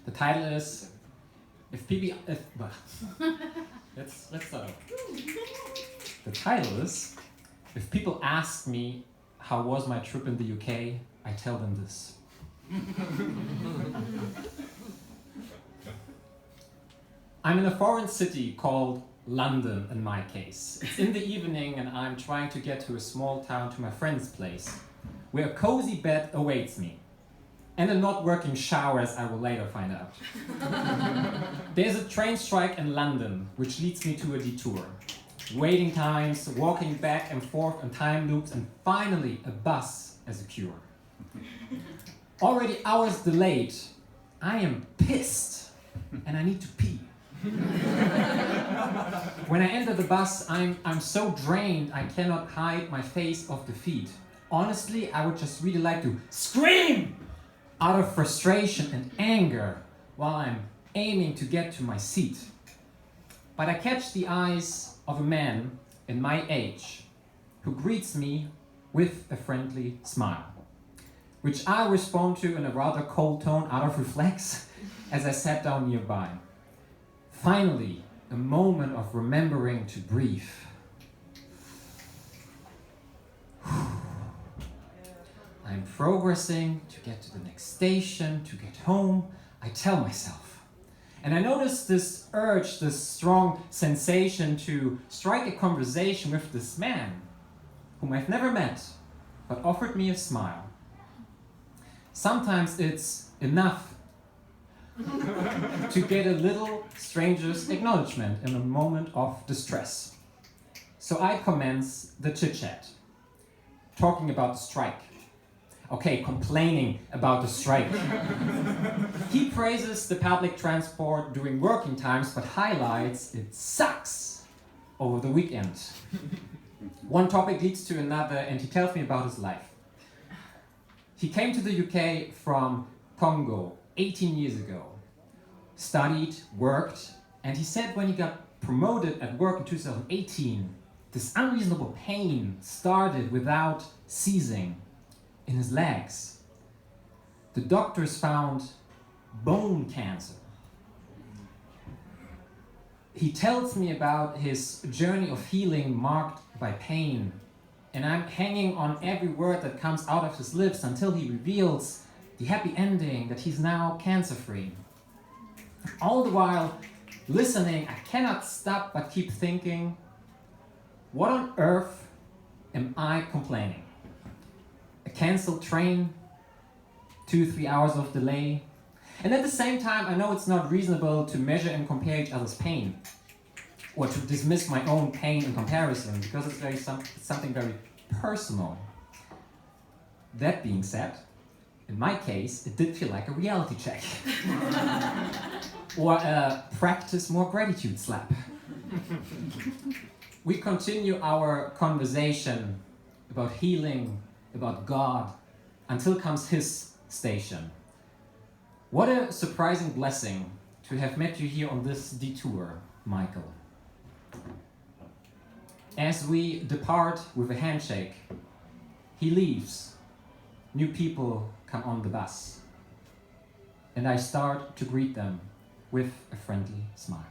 The title is let's start. The title is If People Ask Me how was my trip in the UK, I tell them this. I'm in a foreign city called London in my case. It's in the evening and I'm trying to get to a small town to my friend's place, where a cozy bed awaits me. And a not working shower, as I will later find out. There's a train strike in London, which leads me to a detour. Waiting times, walking back and forth on time loops, and finally a bus as a cure. Already hours delayed, I am pissed and I need to pee. When I enter the bus, I'm so drained I cannot hide my face off the feet. Honestly, I would just really like to scream out of frustration and anger while I'm aiming to get to my seat. But I catch the eyes of a man in my age who greets me with a friendly smile, which I respond to in a rather cold tone out of reflex as I sat down nearby. Finally, a moment of remembering to breathe. I'm progressing to get to the next station, to get home, I tell myself. And I notice this urge, this strong sensation to strike a conversation with this man, whom I've never met, but offered me a smile. Sometimes it's enough to get a little stranger's acknowledgement in a moment of distress. So I commence the chit-chat, talking about the strike. Okay, complaining about the strike. He praises the public transport during working times, but highlights it sucks over the weekend. One topic leads to another, and he tells me about his life. He came to the UK from Congo 18 years ago, studied, worked, and he said when he got promoted at work in 2018, this unreasonable pain started without ceasing in his legs. The doctors found bone cancer. He tells me about his journey of healing marked by pain, and I'm hanging on every word that comes out of his lips until he reveals the happy ending that he's now cancer-free. All the while listening, I cannot stop but keep thinking, what on earth am I complaining? A cancelled train, 2-3 hours of delay. And at the same time, I know it's not reasonable to measure and compare each other's pain, or to dismiss my own pain in comparison, because it's something very personal. That being said, in my case, it did feel like a reality check. Or a practice more gratitude slap. We continue our conversation about healing, about God, until comes his station. What a surprising blessing to have met you here on this detour, Michael. As we depart with a handshake, he leaves. New people come on the bus. And I start to greet them with a friendly smile.